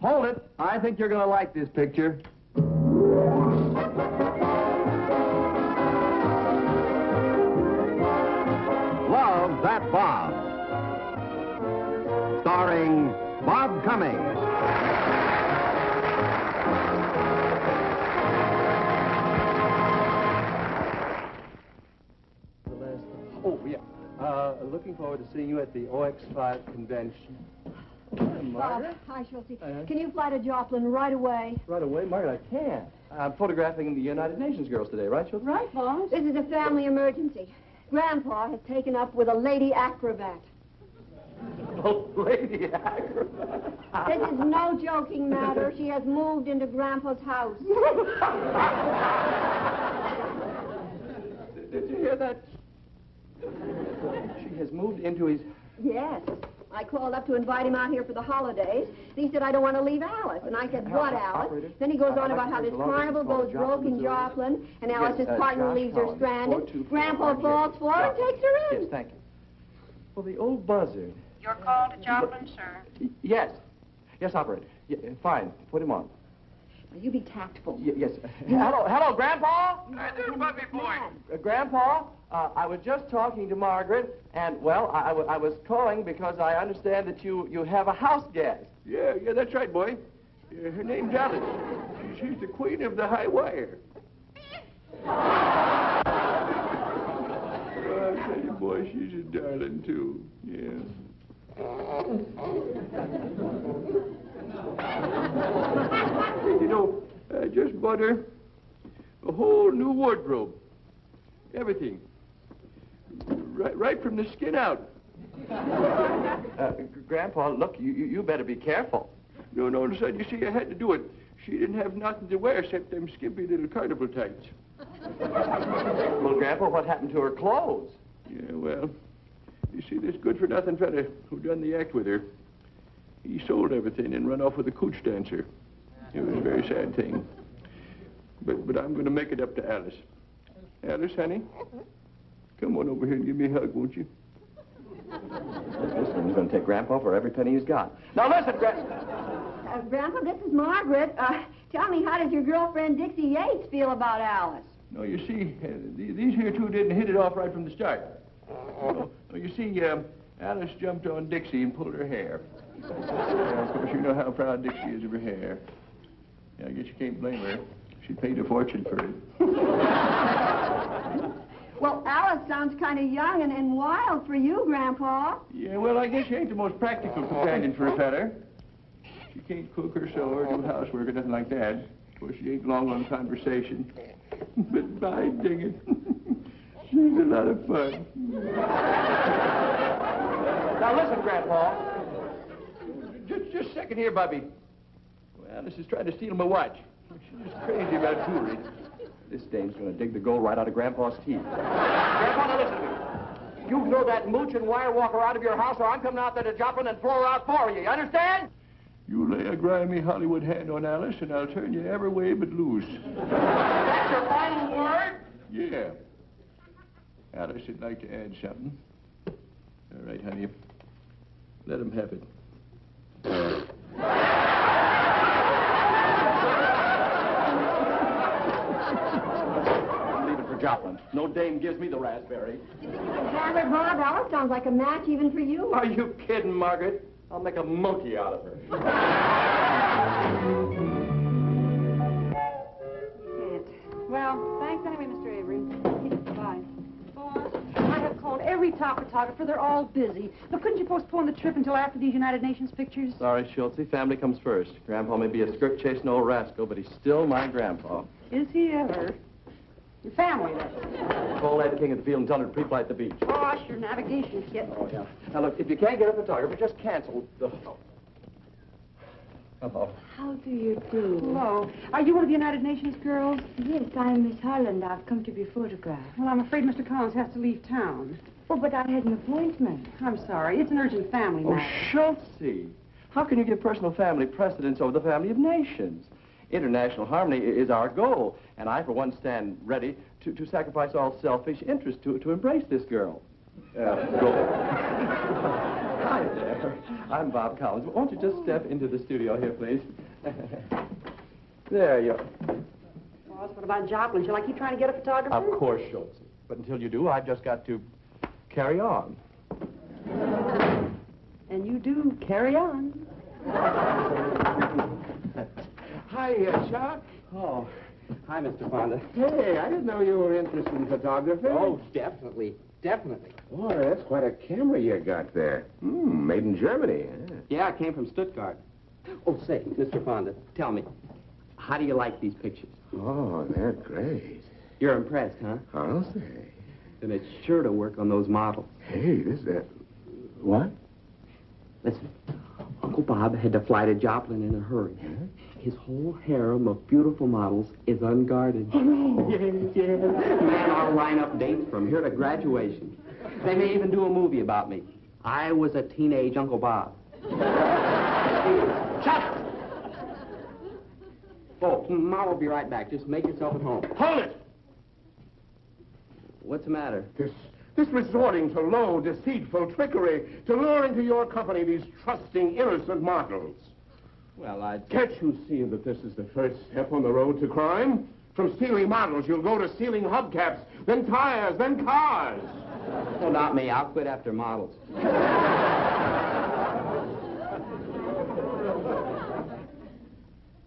Hold it. I think you're going to like this picture. Love That Bob. Starring Bob Cummings. Oh, yeah. Looking forward to seeing you at the OX5 convention. Margaret? Hi, Schultz. Can you fly to Joplin right away? Right away, Margaret, I can't. I'm photographing the United Nations girls today, right, Schultz? Right, Boss. This is a family emergency. Grandpa has taken up with a lady acrobat. Oh, lady acrobat. This is no joking matter. She has moved into Grandpa's house. Did you hear that? She has moved into his... Yes. I called up to invite him out here for the holidays. He said, I don't want to leave Alice. And I said, what, Alice? Operator? Then he goes on about how this carnival goes broke in Joplin, and Alice's partner leaves her stranded. Grandpa falls for her and takes her in. Yes, thank you. Well, the old buzzard. Your call to Joplin, sir. Yes. Yes, operator. Yeah, fine. Put him on. Now, you be tactful. Yes. Hello, Grandpa? Hi there, Bobby boy. Grandpa, I was just talking to Margaret, and, well, I was calling because I understand that you have a house guest. Yeah, that's right, boy. Her name's Alice. She's the queen of the high wire. I tell you, boy, she's a darling, too. Yeah. You know, I just bought her a whole new wardrobe. Everything. Right from the skin out. Grandpa, look, you better be careful. No, son, you see, I had to do it. She didn't have nothing to wear except them skimpy little carnival tights. Well, Grandpa, what happened to her clothes? Yeah, well, you see, this good-for-nothing fella who done the act with her, he sold everything and run off with a cooch dancer. It was a very sad thing. But I'm going to make it up to Alice. Alice, honey, come on over here and give me a hug, won't you? Listen, he's going to take Grandpa for every penny he's got. Now, listen, Grandpa, this is Margaret. Tell me, how did your girlfriend Dixie Yates feel about Alice? No, you see, these here two didn't hit it off right from the start. No, you see, Alice jumped on Dixie and pulled her hair. Of course, you know how proud Dixie is of her hair. Yeah, I guess you can't blame her. She paid a fortune for it. Well, Alice sounds kind of young and wild for you, Grandpa. Yeah, well, I guess she ain't the most practical companion for a feller. She can't cook or sew or do housework or nothing like that. Of course, she ain't long on conversation. But by dang it, she's a lot of fun. Now, listen, Grandpa. Just a second here, Bobby. Well, Alice is trying to steal my watch. She's just crazy about jewelry. This dame's going to dig the gold right out of Grandpa's teeth. Grandpa, now listen to me. You throw that mooch and wire walker out of your house, or I'm coming out there to Joplin and throw her out for you. You understand? You lay a grimy Hollywood hand on Alice, and I'll turn you every way but loose. That's your final word? Yeah. Alice would like to add something. All right, honey. Let him have it. I'm leaving for Joplin. No dame gives me the raspberry. Margaret, Bob, Alice sounds like a match even for you. Are you kidding, Margaret? I'll make a monkey out of her. Well, thanks anyway, Mr. Avery. Bye. Boss, I have called every top photographer. They're all busy. But couldn't you postpone the trip until after these United Nations pictures? Sorry, Schultz. Family comes first. Grandpa may be a skirt-chasing old rascal, but he's still my grandpa. Is he ever? Your family, then. Call that king of the field and tell him to pre-flight the beach. Gosh, your navigation kit. Oh, yeah. Now, look, if you can't get a photographer, just cancel the... Hello. How do you do? Hello. Are you one of the United Nations girls? Yes, I'm Miss Holland. I've come to be photographed. Well, I'm afraid Mr. Collins has to leave town. Oh, but I had an appointment. I'm sorry. It's an urgent family Oh, matter. Schultze. How can you give personal family precedence over the family of nations? International harmony is our goal, and I, for one, stand ready to sacrifice all selfish interest to embrace this girl. Goal. Hi there. I'm Bob Cummings. Won't you just step into the studio here, please? There you are. Boss, what about Joplin? Shall I keep trying to get a photographer? Of course, Schultz. But until you do, I've just got to carry on. And you do carry on. Hi, Chuck. Oh, hi, Mr. Fonda. Hey, I didn't know you were interested in photography. Oh, definitely. Definitely. Boy, that's quite a camera you got there. Made in Germany. Yeah, I came from Stuttgart. Oh, say, Mr. Fonda, tell me, how do you like these pictures? Oh, they're great. You're impressed, huh? I'll say. Then it's sure to work on those models. Hey, what? Listen, Uncle Bob had to fly to Joplin in a hurry. His whole harem of beautiful models is unguarded. Oh. Yes. Man, I'll line up dates from here to graduation. They may even do a movie about me. I was a teenage Uncle Bob. Shut up! Oh, Ma will be right back. Just make yourself at home. Hold it! What's the matter? This resorting to low, deceitful trickery to lure into your company these trusting, innocent models. Well, Can't you see that this is the first step on the road to crime? From stealing models, you'll go to stealing hubcaps, then tires, then cars. Oh, not me. I'll quit after models.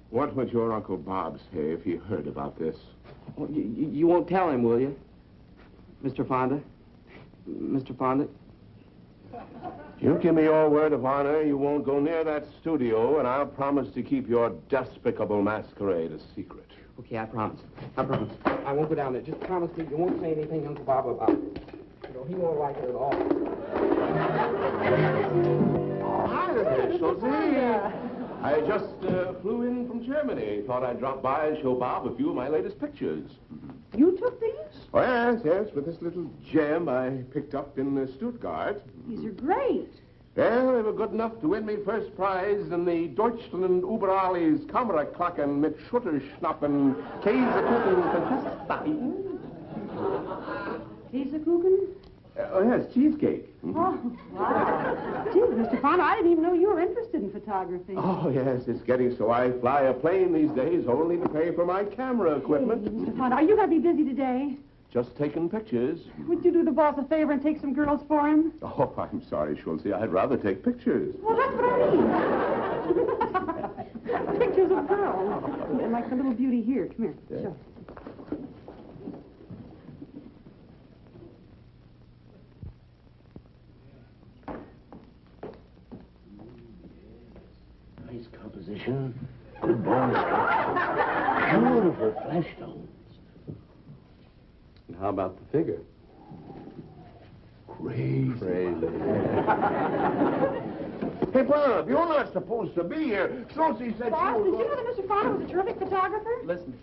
What would your Uncle Bob say if he heard about this? Oh, you won't tell him, will you? Mr. Fonda? Mr. Fonda? You give me your word of honor you won't go near that studio, and I'll promise to keep your despicable masquerade a secret. Okay, I promise. I promise. I won't go down there. Just promise me you won't say anything to Uncle Bob about it. You know, he won't like it at all. Oh, hi there, Schultz. I just flew in from Germany. Thought I'd drop by and show Bob a few of my latest pictures. You took these? Oh, yes, with this little gem I picked up in Stuttgart. These are great. Well, they were good enough to win me first prize in the Deutschland über alles Kameraklacken mit Schutterschnappen Käsekuchen Contest. Käsekuchen? Oh, yes, cheesecake. Oh, wow. Gee, Mr. Fonda, I didn't even know you were interested in photography. Oh, yes, it's getting so I fly a plane these days only to pay for my camera equipment. Hey, Mr. Fonda, are you going to be busy today? Just taking pictures. Would you do the boss a favor and take some girls for him? Oh, I'm sorry, Schultz. I'd rather take pictures. Well, that's what I mean. Pictures of girls. And like the little beauty here. Come here. Yeah. Show. Nice composition, good bone structure, beautiful flesh tones. And how about the figure? Crazy. Hey, Bob, you're not supposed to be here. Schultz said Boss, you did were... you know that Mr. Fonda was a terrific photographer? Listen,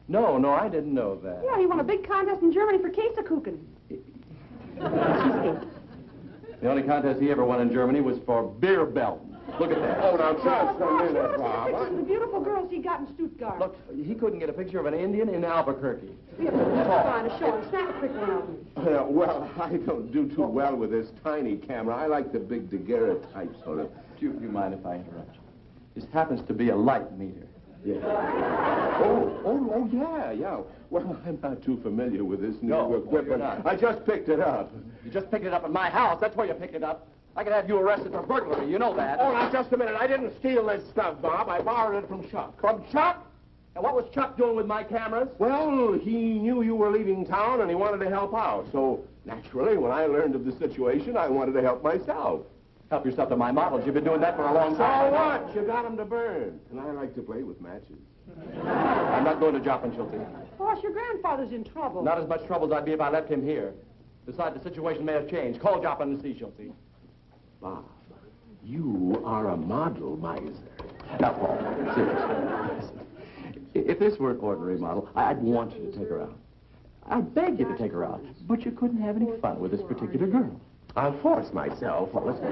no, I didn't know that. Yeah, he won a big contest in Germany for Käsekuchen. The only contest he ever won in Germany was for beer belt. Look at that. Oh, now, just a Boss, minute, pictures of Bob. the beautiful girls he got in Stuttgart. Look, he couldn't get a picture of an Indian in Albuquerque. Here, Mr. Fonda, show him. Snap a quick one of them. Well, I don't do too well with this tiny camera. I like the big daguerreotype sort of. Do you mind if I interrupt you? This happens to be a light meter. Yeah. Yeah. Well, I'm not too familiar with this new No, equipment. you're not. I just picked it up. You just picked it up at my house. That's where you picked it up. I could have you arrested for burglary. You know that. Oh, now, just a minute. I didn't steal this stuff, Bob. I borrowed it from Chuck. From Chuck? And what was Chuck doing with my cameras? Well, he knew you were leaving town, and he wanted to help out. So, naturally, when I learned of the situation, I wanted to help myself. Help yourself to my models. You've been doing that for a long So time. what? You got them to burn. And I like to play with matches. I'm not going to Joplin, Schultz. Boss, your grandfather's in trouble. Not as much trouble as I'd be if I left him here. Besides, the situation may have changed. Call Joplin and see, Schultz. Bob, you are a model miser. Now, Paul, seriously. If this were an ordinary model, I'd want you to take her out. I'd beg you to take her out. But you couldn't have any fun with this particular girl. I'll force myself. Well, listen.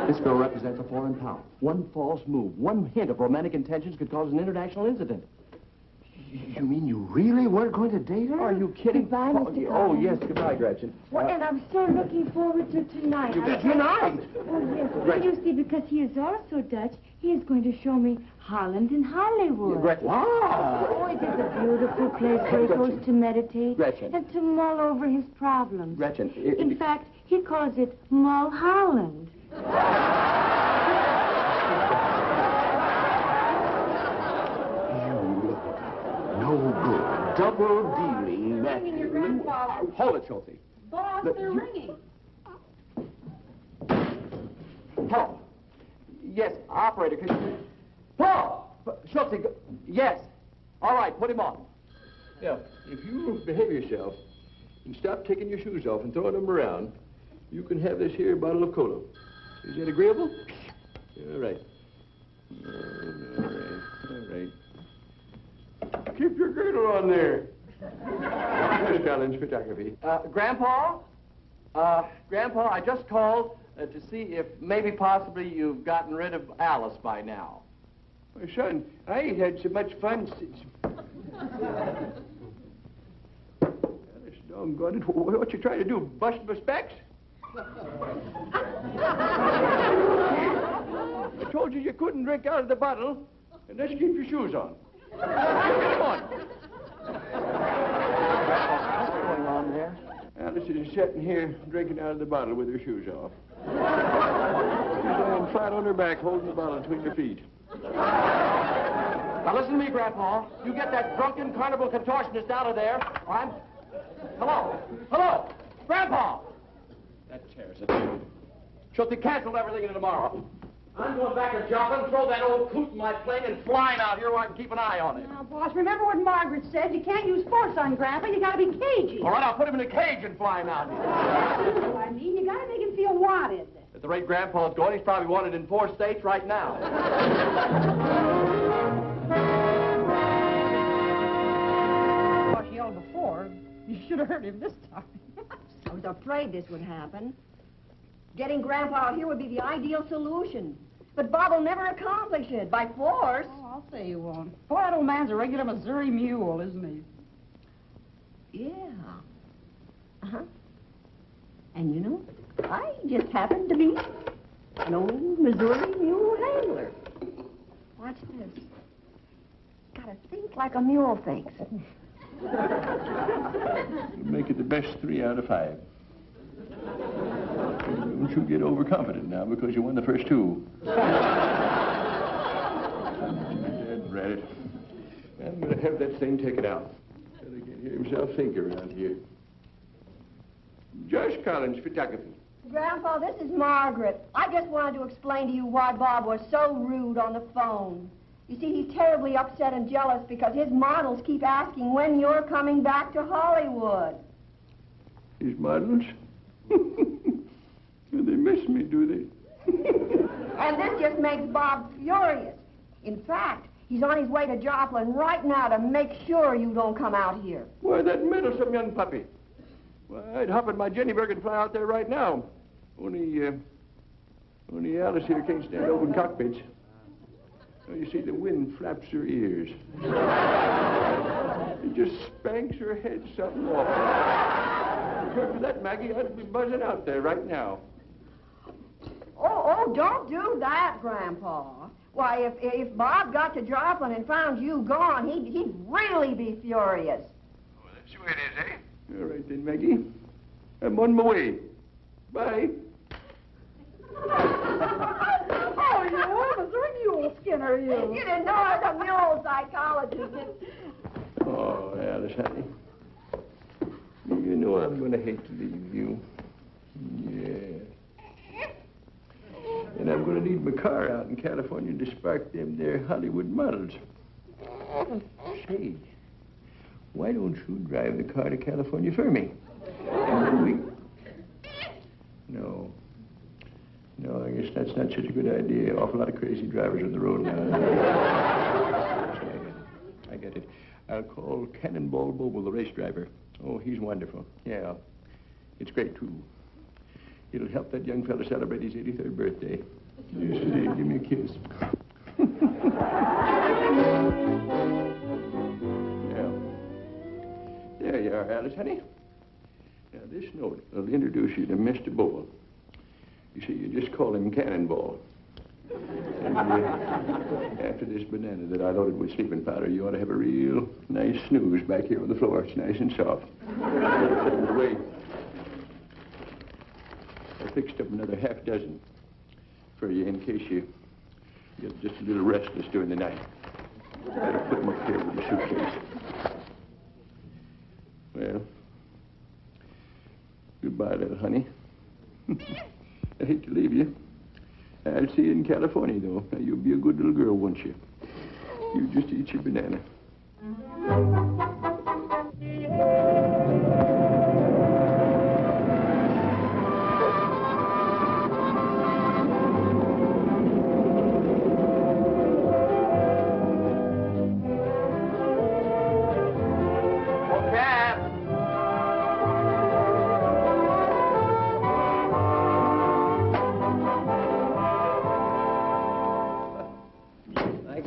This girl represents a foreign power. One false move, one hint of romantic intentions could cause an international incident. You mean you really weren't going to date her? Are you kidding? Goodbye, Mr. Oh, Cummings. yes, goodbye, Gretchen. Well, and I'm so looking forward to tonight. Tonight? Oh, yes. Well, you see, because he is also Dutch, he is going to show me Holland and Hollywood. Gretchen. Wow. Oh, it is a beautiful place where he goes to meditate Gretchen. and to mull over his problems. Gretchen. In fact, he calls it Mulholland. No good. Double dealing. Ringing your grandfather. Hold it, Schulte. Boss, Look, they're you- ringing. Paul. Yes, operator, could you... Paul! Schulte, yes. All right, put him on. Now, if you behave yourself and stop taking your shoes off and throwing them around, you can have this here bottle of cola. Is that agreeable? All right. All right. Keep your girdle on there. Miss Collins, photography. Grandpa? Grandpa, I just called to see if maybe possibly you've gotten rid of Alice by now. My son, I ain't had so much fun since... Alice, doggone it. What you trying to do, bust my specs? I told you couldn't drink out of the bottle unless you keep your shoes on. Come on. What's going on there? Alice is sitting here drinking out of the bottle with her shoes off. She's laying flat on her back, holding the bottle between her feet. Now listen to me, Grandpa. You get that drunken carnival contortionist out of there, or I'm... Hello? Hello? Grandpa! That tears it. Schulte, cancel everything into tomorrow. I'm going back to Joplin, throw that old coot in my plane, and flying out here where I can keep an eye on it. Now, boss, remember what Margaret said. You can't use force on Grandpa. You gotta be cagey. All right, I'll put him in a cage and fly him out here. I mean, you gotta make him feel wanted. At the rate Grandpa's going, he's probably wanted in 4 states right now. Boss yelled before. You should have heard him this time. I was afraid this would happen. Getting Grandpa out here would be the ideal solution. But Bob will never accomplish it by force. Oh, I'll say you won't. Boy, that old man's a regular Missouri mule, isn't he? Yeah. Uh-huh. And you know, I just happen to be an old Missouri mule handler. Watch this. Gotta think like a mule thinks. Make it the best 3 out of 5. Don't you get overconfident now because you won the first 2. Dead rat it. I'm going to have that thing taken out. Fella can't hear himself think around here. Josh Collins, photography. Grandpa, this is Margaret. I just wanted to explain to you why Bob was so rude on the phone. You see, he's terribly upset and jealous because his models keep asking when you're coming back to Hollywood. His models? They miss me, do they? And this just makes Bob furious. In fact, he's on his way to Joplin right now to make sure you don't come out here. Why, that meddlesome young puppy. Why, I'd hop in my Jennyberg and fly out there right now. Only Alice here can't stand open cockpits. So you see, the wind flaps her ears. It just spanks her head something off. If it weren't for that, Maggie, I'd be buzzing out there right now. Oh, don't do that, Grandpa. Why, if Bob got to Joplin and found you gone, he'd really be furious. Oh, that's the way it is, eh? All right then, Maggie. I'm on my way. Bye. Oh, you Missouri mule skinner, you. You didn't know I was a mule psychologist. Oh, Alice, honey. You know I'm going to hate to leave you. Yeah. And I'm going to need my car out in California to spark them there Hollywood models. Say, why don't you drive the car to California for me? And then we... No, I guess that's not such a good idea. Awful lot of crazy drivers on the road now. I get it. I'll call Cannonball Boble, the race driver. Oh, he's wonderful. Yeah, it's great, too. It'll help that young fella celebrate his 83rd birthday. Yes, give me a kiss. Alice, honey. Now, this note will introduce you to Mr. Bull. You see, you just call him Cannonball. And, after this banana that I loaded with sleeping powder, you ought to have a real nice snooze back here on the floor. It's nice and soft. By the way, I fixed up another half dozen for you in case you get just a little restless during the night. Better put them up here with your suitcase. Well, goodbye, little honey. I hate to leave you. I'll see you in California, though. Now, you'll be a good little girl, won't you? You just eat your banana.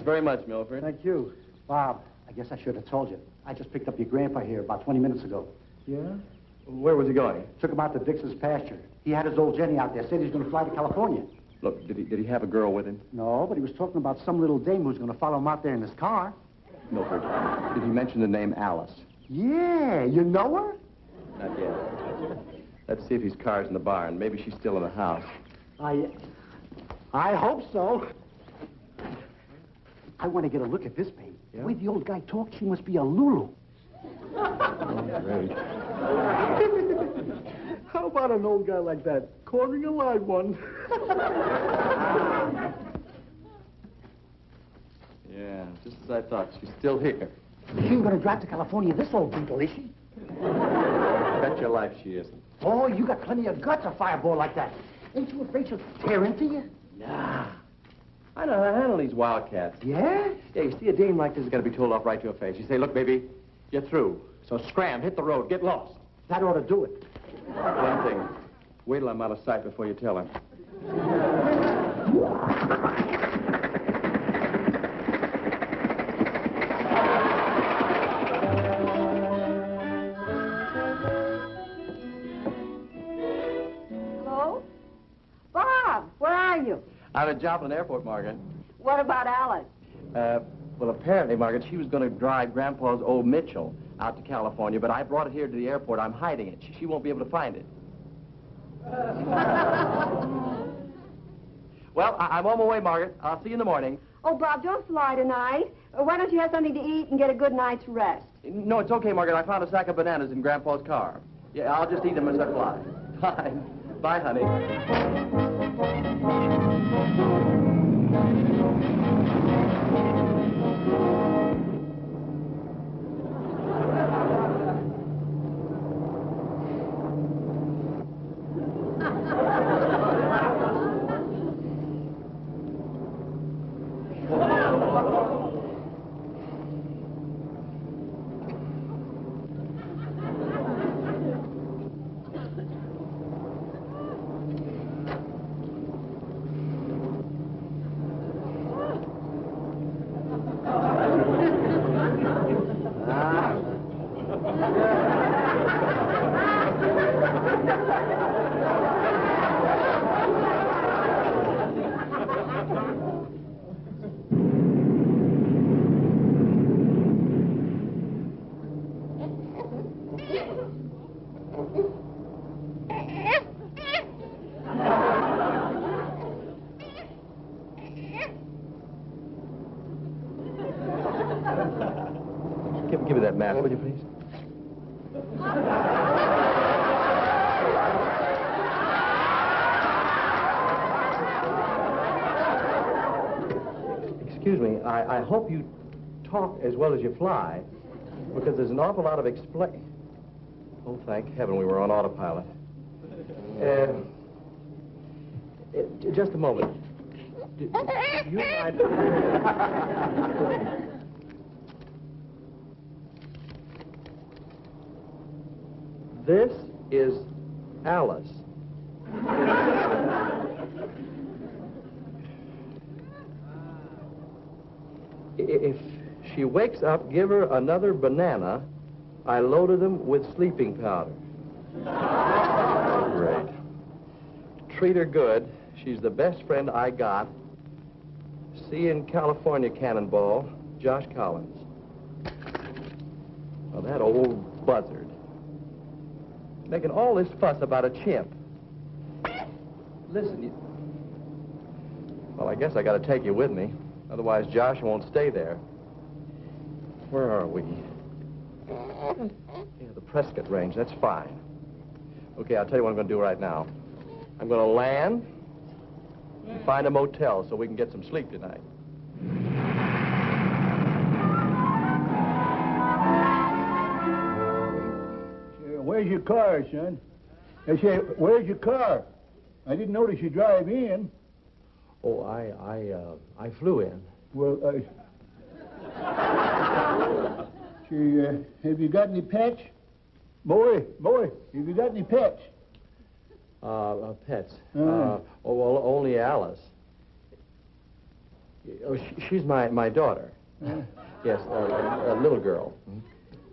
Very much, Milford. Thank you. Bob, I guess I should have told you. I just picked up your grandpa here about 20 minutes ago. Yeah? Where was he going? Took him out to Dix's pasture. He had his old Jenny out there. Said he's going to fly to California. Look, did he have a girl with him? No, but he was talking about some little dame who's going to follow him out there in his car. Milford, did he mention the name Alice? Yeah, you know her? Not yet. Let's see if his car's in the barn. Maybe she's still in the house. I hope so. I want to get a look at this babe. Yeah? The way the old guy talks, she must be a Lulu. Great. How about an old guy like that cornering a live one? Yeah, just as I thought. She's still here. She ain't going to drive to California this old beetle, is she? Bet your life she isn't. Oh, you got plenty of guts, a fireball like that. Ain't you afraid she'll tear into you? Nah. I know how to handle these wildcats. Yeah? Yeah, you see, a dame like this is going to be told off right to her face. You say, look, baby, you're through. So scram, hit the road, get lost. That ought to do it. One thing, wait till I'm out of sight before you tell him. Hello? Bob, where are you? I'm at Joplin Airport, Margaret. What about Alice? Well, apparently, Margaret, she was going to drive Grandpa's old Mitchell out to California, but I brought it here to the airport. I'm hiding it. She won't be able to find it. Well, I'm on my way, Margaret. I'll see you in the morning. Oh, Bob, don't fly tonight. Why don't you have something to eat and get a good night's rest? No, it's okay, Margaret. I found a sack of bananas in Grandpa's car. Yeah, I'll just eat them as I fly. Fine. Bye, honey. Give me that mask, will you, please? Excuse me, I hope you talk as well as you fly, because there's an awful lot of Oh, thank heaven we were on autopilot. Just a moment. Do you mind... This is Alice. If she wakes up, give her another banana I loaded them with sleeping powder. Great. Treat her good. She's the best friend I got. See you in California, Cannonball. Josh Collins. Well, that old buzzard. Making all this fuss about a chimp. Listen, Well, I guess I gotta take you with me. Otherwise, Josh won't stay there. Where are we? Yeah, the Prescott Range. That's fine. Okay, I'll tell you what I'm gonna do right now. I'm gonna land and find a motel so we can get some sleep tonight. Where's your car, son? I say, where's your car? I didn't notice you drive in. Oh, I flew in. Well, have you got any pets? Boy, have you got any pets? Pets. Well, only Alice. Oh, she's my daughter. Yes, a little girl.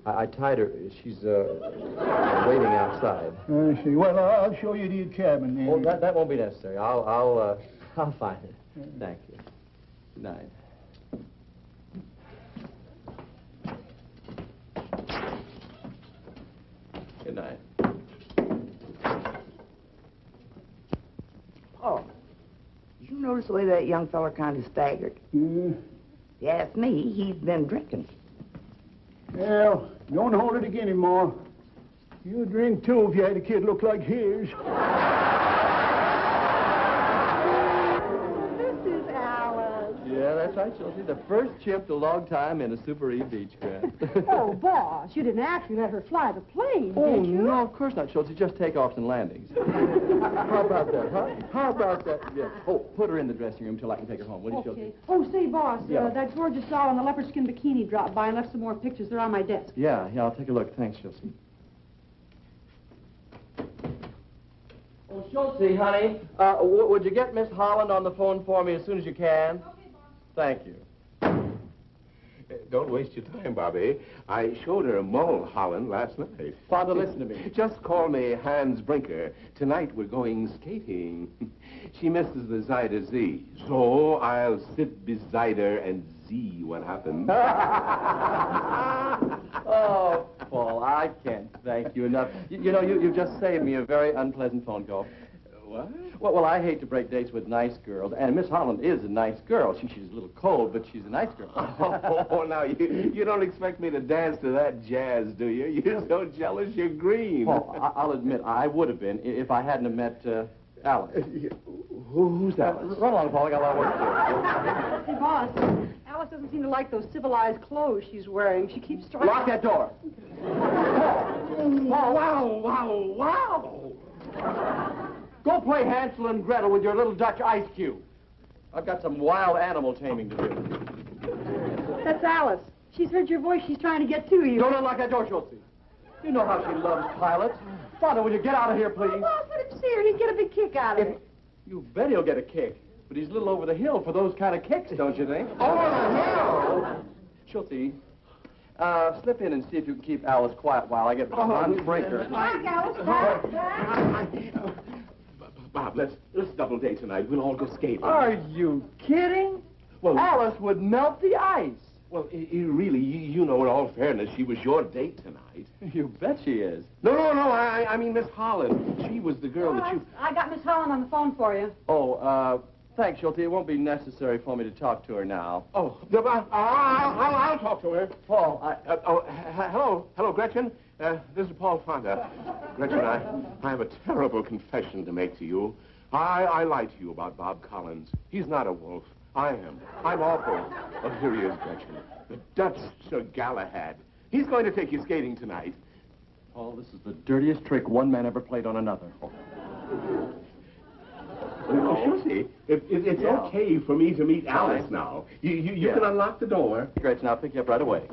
I tied her. She's waiting outside. I see. Well, I'll show you the cabin then. Oh, that won't be necessary. I'll find it. Thank you. Good night. Good night. Paul, did you notice the way that young fella kind of staggered? If you ask me, he's been drinking. Well, don't hold it against him, Ma. You'd drink, too, if you had a kid look like his. This is Alice. Yeah, that's right, Chelsea. The first chimp in a long time in a Super E beach grant. Oh, boss, you didn't actually let her fly the plane, Oh, did you? no, of course not, Chelsea. Just takeoffs and landings. How about that, huh? How about that? Yeah. Oh, put her in the dressing room till I can take her home, will you, Chelsea? Okay. Oh, say, boss, Yeah. that gorgeous doll in the leopard skin bikini dropped by and left some more pictures. They're on my desk. Yeah, I'll take a look. Thanks, Chelsea. Oh, Chelsea, honey, would you get Miss Holland on the phone for me as soon as you can? Okay, boss. Thank you. Don't waste your time, Bobby. I showed her Mulholland last night. Father, listen to me. Just call me Hans Brinker. Tonight we're going skating. She misses the Zyda Z. So I'll sit beside her and see what happens. Oh, Paul, I can't thank you enough. You know, you just saved me a very unpleasant phone call. What? Well, I hate to break dates with nice girls, and Miss Holland is a nice girl. She's a little cold, but she's a nice girl. Oh, now, you don't expect me to dance to that jazz, do you? You're so jealous, you're green. Paul, I'll admit, I would have been if I hadn't have met Alice. Who's that? Run along, Paul. I got a lot of work to do. Hey, boss, Alice doesn't seem to like those civilized clothes she's wearing. She keeps trying... Lock that door. Paul, wow. Go play Hansel and Gretel with your little Dutch ice cube. I've got some wild animal taming to do. That's Alice. She's heard your voice. She's trying to get to you. Don't unlock that door, Schultze. You know how she loves pilots. Father, will you get out of here, please? Oh, boss, let him see her. He'd get a big kick out of it. You bet he'll get a kick. But he's a little over the hill for those kind of kicks, don't you think? Over the hill? Schultze, slip in and see if you can keep Alice quiet while I get Hans Brinker. Hi, Alice. Bob, let's double date tonight. We'll all go skating. Are you kidding? Well, Alice would melt the ice. Well, really, you know, in all fairness, she was your date tonight. You bet she is. No, I mean Miss Holland. She was the girl that you... I got Miss Holland on the phone for you. Oh, thanks, Schultze. It won't be necessary for me to talk to her now. Oh, I'll talk to her. Paul, Hello, Gretchen. This is Paul Fonda. Gretchen, I have a terrible confession to make to you. I lied to you about Bob Collins. He's not a wolf. I am. I'm awful. Oh, here he is, Gretchen. The Dutch Sir Galahad. He's going to take you skating tonight. Paul, this is the dirtiest trick one man ever played on another. Susie, it's okay for me to meet Alice now. You can unlock the door. Great, now I'll pick you up right away.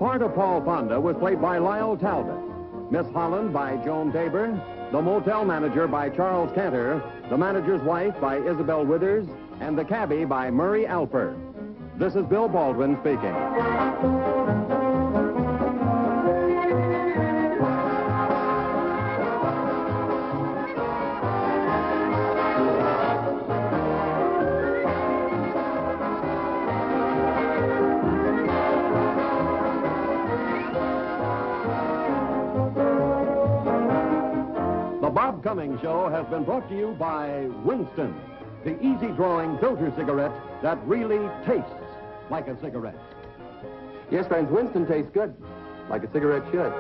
part of Paul Fonda was played by Lyle Talbot, Miss Holland by Joan Tabor, the motel manager by Charles Cantor, the manager's wife by Isabel Withers, and the cabbie by Murray Alper. This is Bill Baldwin speaking. The Bob Cummings Show has been brought to you by Winston, the easy-drawing filter cigarette that really tastes like a cigarette. Yes, friends, Winston tastes good, like a cigarette should.